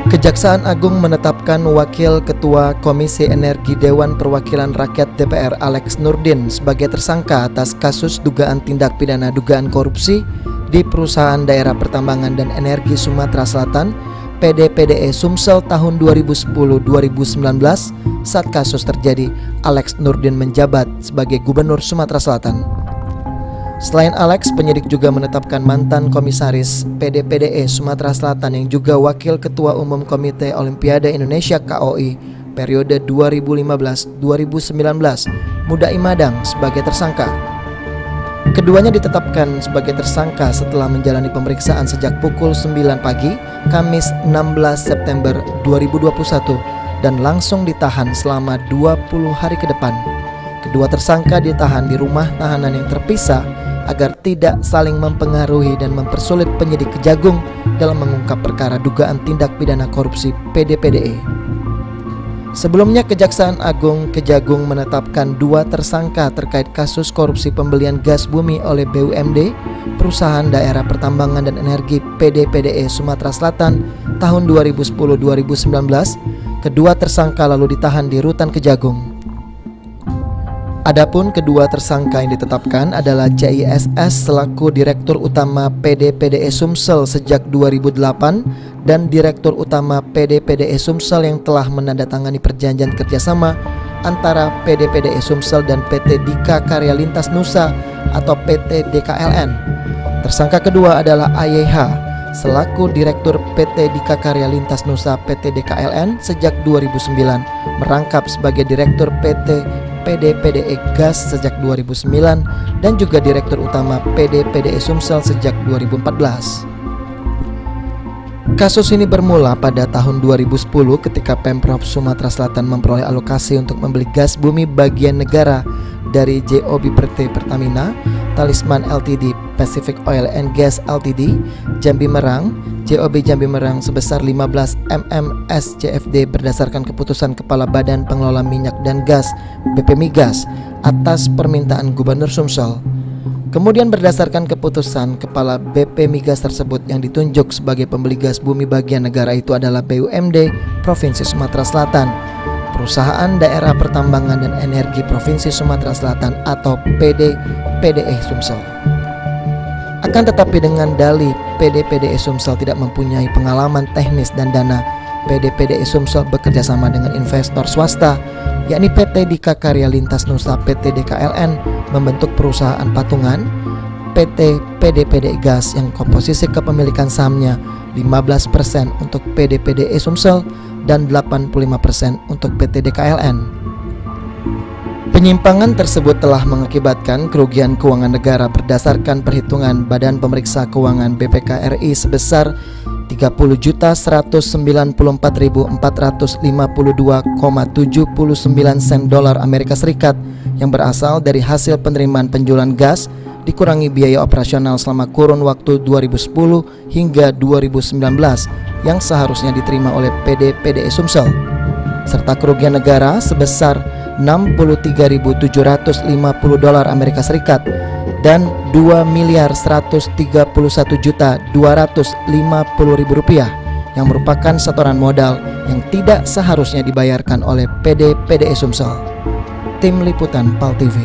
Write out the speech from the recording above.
Kejaksaan Agung menetapkan Wakil Ketua Komisi Energi Dewan Perwakilan Rakyat DPR Alex Nurdin sebagai tersangka atas kasus dugaan tindak pidana dugaan korupsi di Perusahaan Daerah Pertambangan dan Energi Sumatera Selatan (PDPDE) Sumsel tahun 2010-2019. Saat kasus terjadi, Alex Nurdin menjabat sebagai Gubernur Sumatera Selatan. Selain Alex, penyidik juga menetapkan mantan komisaris PDPDE Sumatera Selatan yang juga Wakil Ketua Umum Komite Olimpiade Indonesia (KOI) periode 2015-2019, Muda Imadang, sebagai tersangka. Keduanya ditetapkan sebagai tersangka setelah menjalani pemeriksaan sejak pukul 9 pagi, Kamis 16 September 2021 dan langsung ditahan selama 20 hari ke depan. Kedua tersangka ditahan di rumah tahanan yang terpisah agar tidak saling mempengaruhi dan mempersulit penyidik Kejagung dalam mengungkap perkara dugaan tindak pidana korupsi PDPDE. Sebelumnya, Kejaksaan Agung Kejagung menetapkan dua tersangka terkait kasus korupsi pembelian gas bumi oleh BUMD, Perusahaan Daerah Pertambangan dan Energi PDPDE Sumatera Selatan tahun 2010-2019. Kedua tersangka lalu ditahan di Rutan Kejagung. Adapun kedua tersangka yang ditetapkan adalah CISS selaku Direktur Utama PDPDE Sumsel sejak 2008 dan Direktur Utama PDPDE Sumsel yang telah menandatangani perjanjian kerjasama antara PDPDE Sumsel dan PT Dika Karya Lintas Nusa atau PT DKLN. Tersangka kedua adalah AYH selaku Direktur PT Dika Karya Lintas Nusa PT DKLN sejak 2009, merangkap sebagai Direktur PT PDPDE Gas sejak 2009 dan juga Direktur Utama PDPDE Sumsel sejak 2014. Kasus ini bermula pada tahun 2010 ketika Pemprov Sumatera Selatan memperoleh alokasi untuk membeli gas bumi bagian negara dari JOB PT Pertamina, Talisman Ltd, Pacific Oil and Gas Ltd, Jambi Merang, JOB Jambi Merang sebesar 15 mmscfd berdasarkan keputusan Kepala Badan Pengelola Minyak dan Gas BP Migas atas permintaan Gubernur Sumsel. Kemudian berdasarkan keputusan Kepala BP Migas tersebut yang ditunjuk sebagai pembeli gas bumi bagian negara itu adalah BUMD Provinsi Sumatera Selatan, Perusahaan Daerah Pertambangan dan Energi Provinsi Sumatera Selatan atau PDPDE Sumsel. Akan tetapi dengan dalih PDPDE Sumsel tidak mempunyai pengalaman teknis dan dana, PDPDE Sumsel bekerja sama dengan investor swasta yakni PT Dika Karya Lintas Nusa PT DKLN membentuk perusahaan patungan PT PDPDE Gas yang komposisi kepemilikan sahamnya 15% untuk PDPDE Sumsel dan 85% untuk PT DKLN. Penyimpangan tersebut telah mengakibatkan kerugian keuangan negara berdasarkan perhitungan Badan Pemeriksa Keuangan BPK RI sebesar 30.194.452,79 sen dolar Amerika Serikat yang berasal dari hasil penerimaan penjualan gas dikurangi biaya operasional selama kurun waktu 2010 hingga 2019 yang seharusnya diterima oleh PDPDE Sumsel, serta kerugian negara sebesar 63.750 dolar Amerika Serikat dan 2.131.250.000 rupiah yang merupakan setoran modal yang tidak seharusnya dibayarkan oleh PDPDE Sumsel. Tim Liputan PAL TV.